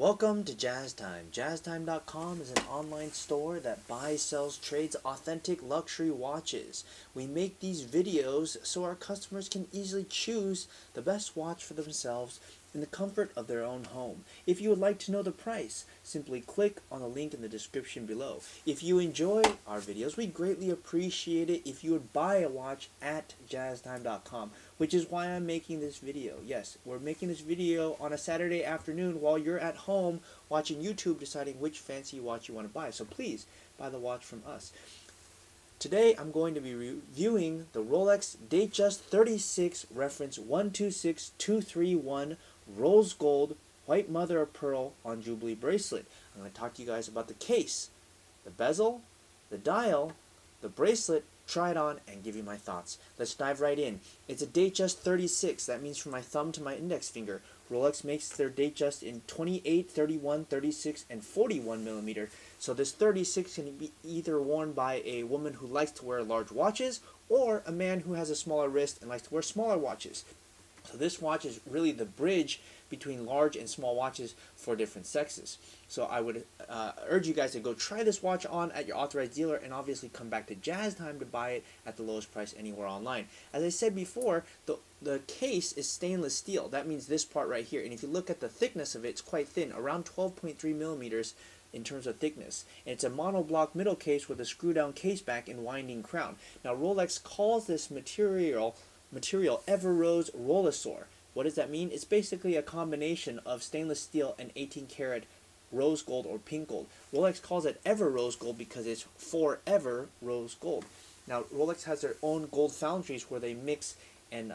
Welcome to Jazz Time. JazzTime.com is an online store that buys, sells, trades authentic luxury watches. We make these videos so our customers can easily choose the best watch for themselves in the comfort of their own home. If you would like to know the price, simply click on the link in the description below. If you enjoy our videos, we greatly appreciate it if you would buy a watch at JazzTime.com, which is why I'm making this video. Yes, we're making this video on a Saturday afternoon while you're at home watching YouTube deciding which fancy watch you want to buy. So please buy the watch from us. Today I'm going to be reviewing the Rolex Datejust 36 reference 126231 rose gold white mother of pearl on Jubilee bracelet. I'm going to talk to you guys about the case, the bezel, the dial, the bracelet, try it on, and give you my thoughts. Let's dive right in. It's a Datejust 36. That means from my thumb to my index finger. Rolex makes their Datejust in 28, 31, 36, and 41 millimeter. So this 36 can be either worn by a woman who likes to wear large watches or a man who has a smaller wrist and likes to wear smaller watches. So this watch is really the bridge between large and small watches for different sexes. So I would urge you guys to go try this watch on at your authorized dealer and obviously come back to Jazz Time to buy it at the lowest price anywhere online. As I said before, the case is stainless steel. That means this part right here. And if you look at the thickness of it, it's quite thin, around 12.3 millimeters in terms of thickness. And it's a monoblock middle case with a screw down case back and winding crown. Now Rolex calls this material Ever Rose Rollosor. What does that mean? It's basically a combination of stainless steel and 18 karat rose gold or pink gold. Rolex calls it Ever Rose Gold because it's forever rose gold. Now Rolex has their own gold foundries where they mix and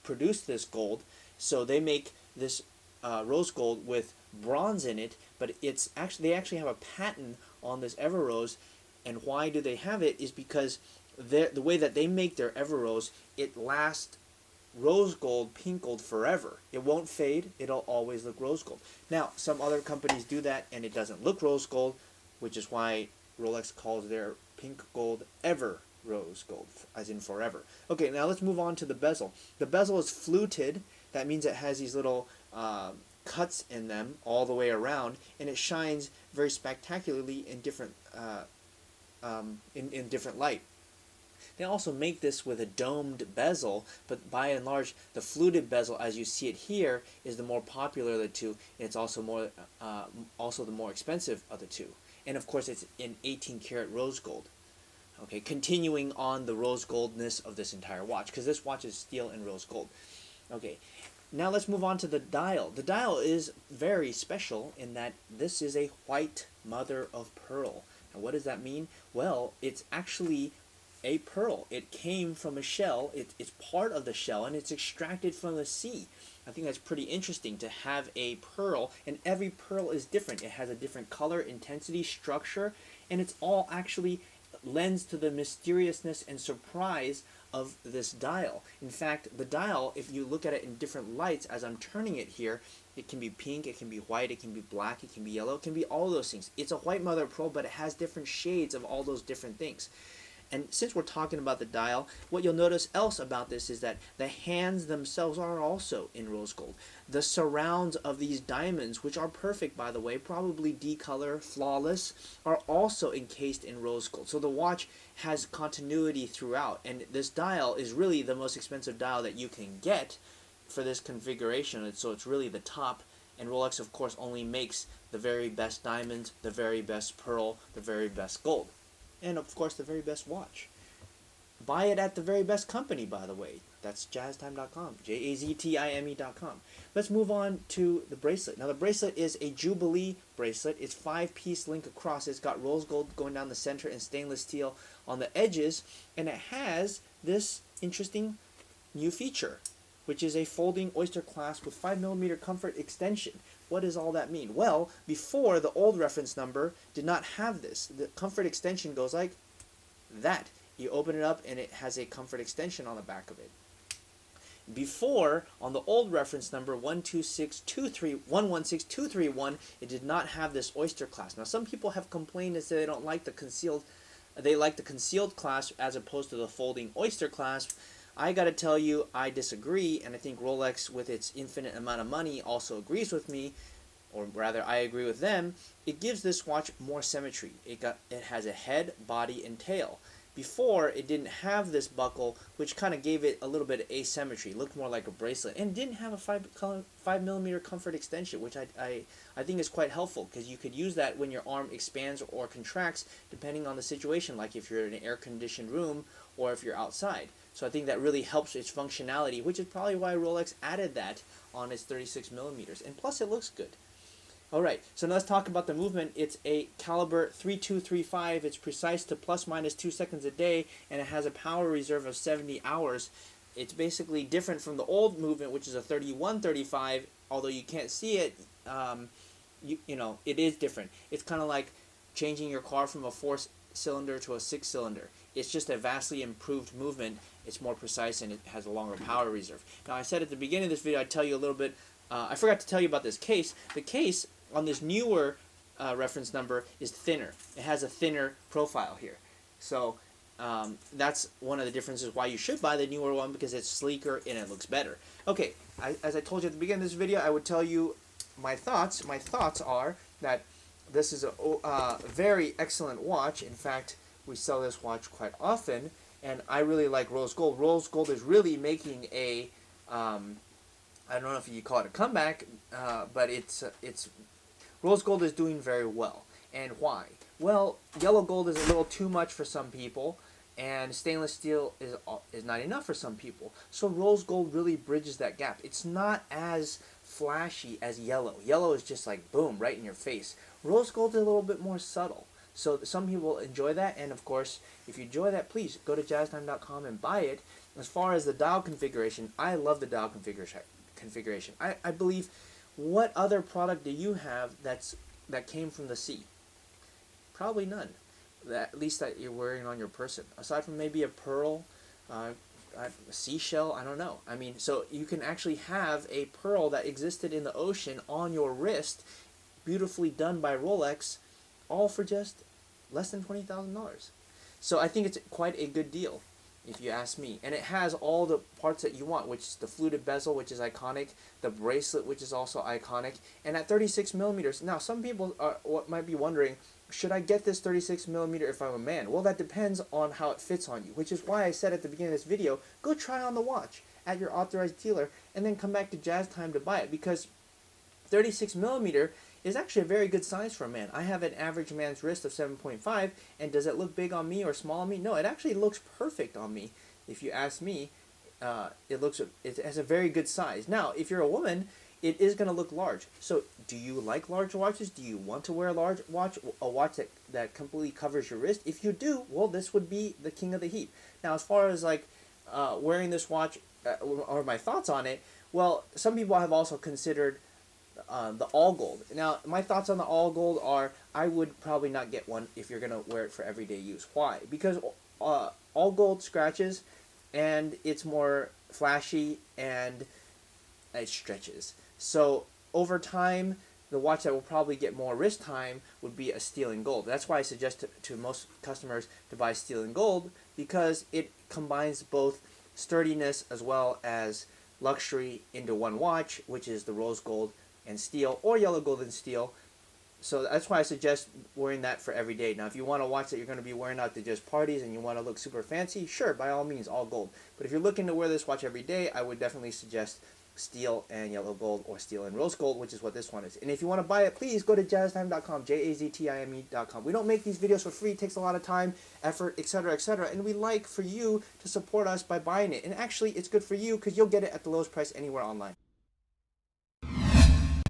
produce this gold. So they make this rose gold with bronze in it, but they actually have a patent on this Ever Rose. And why do they have it is because the way that they make their Ever Rose, it lasts rose gold, pink gold forever. It won't fade. It'll always look rose gold. Now, some other companies do that and it doesn't look rose gold, which is why Rolex calls their pink gold Ever Rose Gold, as in forever. Okay, now let's move on to the bezel. The bezel is fluted. That means it has these little cuts in them all the way around, and it shines very spectacularly in different in different light. They also make this with a domed bezel, but by and large, the fluted bezel, as you see it here, is the more popular of the two, and it's also the more expensive of the two. And of course, it's in 18 karat rose gold. Okay, continuing on the rose goldness of this entire watch, because this watch is steel and rose gold. Okay, now let's move on to the dial. The dial is very special in that this is a white mother of pearl. Now, what does that mean? Well, it's actually a pearl. It came from a shell. It's part of the shell, and it's extracted from the sea. I think that's pretty interesting to have a pearl, and every pearl is different. It has a different color, intensity, structure, and it's all actually lends to the mysteriousness and surprise of this dial. In fact, the dial, if you look at it in different lights as I'm turning it here, it can be pink, it can be white, it can be black, it can be yellow, it can be all those things. It's a white mother of pearl, but it has different shades of all those different things. And since we're talking about the dial, what you'll notice else about this is that the hands themselves are also in rose gold. The surrounds of these diamonds, which are perfect by the way, probably D-color, flawless, are also encased in rose gold. So the watch has continuity throughout, and this dial is really the most expensive dial that you can get for this configuration. So it's really the top, and Rolex of course only makes the very best diamonds, the very best pearl, the very best gold. And of course the very best watch. Buy it at the very best company, by the way. That's jazztime.com, JAZTIME.com. Let's move on to the bracelet. Now the bracelet is a Jubilee bracelet. It's 5-piece link across. It's got rose gold going down the center and stainless steel on the edges, and it has this interesting new feature, which is a folding oyster clasp with 5mm comfort extension. What does all that mean? Well, before, the old reference number did not have this. The comfort extension goes like that. You open it up and it has a comfort extension on the back of it. Before, on the old reference number 116231, it did not have this oyster clasp. Now some people have complained and said they don't like the concealed clasp as opposed to the folding oyster clasp. I gotta tell you, I disagree, and I think Rolex, with its infinite amount of money, also agrees with me. or rather I agree with them, it gives this watch more symmetry. It has a head, body, and tail. Before, it didn't have this buckle, which kind of gave it a little bit of asymmetry. It looked more like a bracelet, and didn't have a 5mm comfort extension, which I think is quite helpful, because you could use that when your arm expands or contracts, depending on the situation, like if you're in an air-conditioned room or if you're outside. So I think that really helps its functionality, which is probably why Rolex added that on its 36mm, and plus it looks good. Alright, so now let's talk about the movement. It's a caliber 3235. It's precise to plus minus 2 seconds a day, and it has a power reserve of 70 hours. It's basically different from the old movement, which is a 3135. Although you can't see it, you know, it is different. It's kind of like changing your car from a 4-cylinder to a 6-cylinder. It's just a vastly improved movement. It's more precise, and it has a longer power reserve. Now, I said at the beginning of this video I'd tell you a little bit. I forgot to tell you about this case. The case on this newer reference number is thinner. It has a thinner profile here. So that's one of the differences why you should buy the newer one, because it's sleeker and it looks better. Okay, as I told you at the beginning of this video, I would tell you my thoughts. My thoughts are that this is a very excellent watch. In fact, we sell this watch quite often, and I really like rose gold. Rose gold is really making a I don't know if you call it a comeback, but it's rose gold is doing very well. And why? Well, yellow gold is a little too much for some people, and stainless steel is not enough for some people. So rose gold really bridges that gap. It's not as flashy as yellow. Yellow is just like boom, right in your face. Rose gold is a little bit more subtle. So some people enjoy that, and of course, if you enjoy that, please go to jazztime.com and buy it. As far as the dial configuration, I love the dial configuration. I believe, what other product do you have that came from the sea? Probably none. At least that you're wearing on your person. Aside from maybe a pearl, a seashell, I don't know. I mean, so you can actually have a pearl that existed in the ocean on your wrist, beautifully done by Rolex, all for just less than $20,000. So I think it's quite a good deal, if you ask me. And it has all the parts that you want, which is the fluted bezel, which is iconic, the bracelet, which is also iconic, and at 36mm. Now, some people might be wondering, should I get this 36mm if I'm a man? Well, that depends on how it fits on you, which is why I said at the beginning of this video, go try on the watch at your authorized dealer, and then come back to Jazz Time to buy it, because 36mm is actually a very good size for a man. I have an average man's wrist of 7.5, and does it look big on me or small on me? No, it actually looks perfect on me. If you ask me, it has a very good size. Now, if you're a woman, it is going to look large. So, do you like large watches? Do you want to wear a large watch, a watch that completely covers your wrist? If you do, well, this would be the king of the heap. Now, as far as like wearing this watch or my thoughts on it, well, some people have also considered the all gold. Now, my thoughts on the all gold are, I would probably not get one if you're going to wear it for everyday use. Why? Because all gold scratches, and it's more flashy, and it stretches. So over time, the watch that will probably get more wrist time would be a steel and gold. That's why I suggest to most customers to buy steel and gold, because it combines both sturdiness as well as luxury into one watch, which is the rose gold and steel, or yellow gold and steel. So that's why I suggest wearing that for every day. Now, if you want a watch that you're going to be wearing out to just parties and you want to look super fancy, sure, by all means, all gold. But if you're looking to wear this watch every day, I would definitely suggest steel and yellow gold, or steel and rose gold, which is what this one is. And if you want to buy it, please go to jazztime.com, JAZTIME.com. We don't make these videos for free. It takes a lot of time, effort, etc., and we like for you to support us by buying it. And actually, it's good for you because you'll get it at the lowest price anywhere online.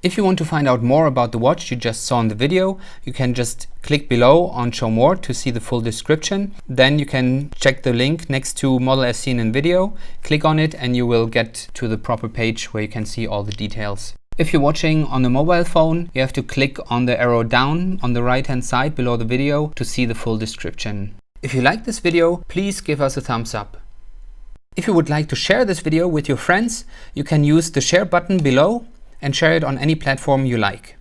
If you want to find out more about the watch you just saw in the video, you can just click below on Show More to see the full description. Then you can check the link next to model as seen in video, click on it, and you will get to the proper page where you can see all the details. If you're watching on a mobile phone, you have to click on the arrow down on the right hand side below the video to see the full description. If you like this video, please give us a thumbs up. If you would like to share this video with your friends, you can use the share button below and share it on any platform you like.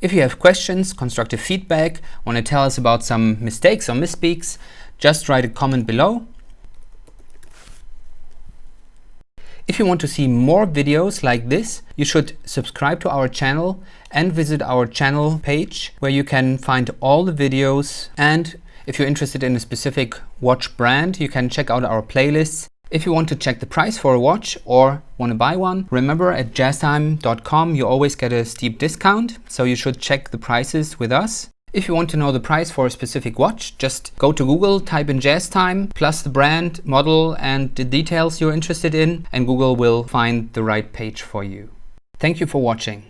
If you have questions, constructive feedback, want to tell us about some mistakes or misspeaks, just write a comment below. If you want to see more videos like this, you should subscribe to our channel and visit our channel page where you can find all the videos. And if you're interested in a specific watch brand, you can check out our playlists. If you want to check the price for a watch or want to buy one, remember at jazztime.com you always get a steep discount, so you should check the prices with us. If you want to know the price for a specific watch, just go to Google, type in Jazz Time, plus the brand, model and the details you're interested in, and Google will find the right page for you. Thank you for watching.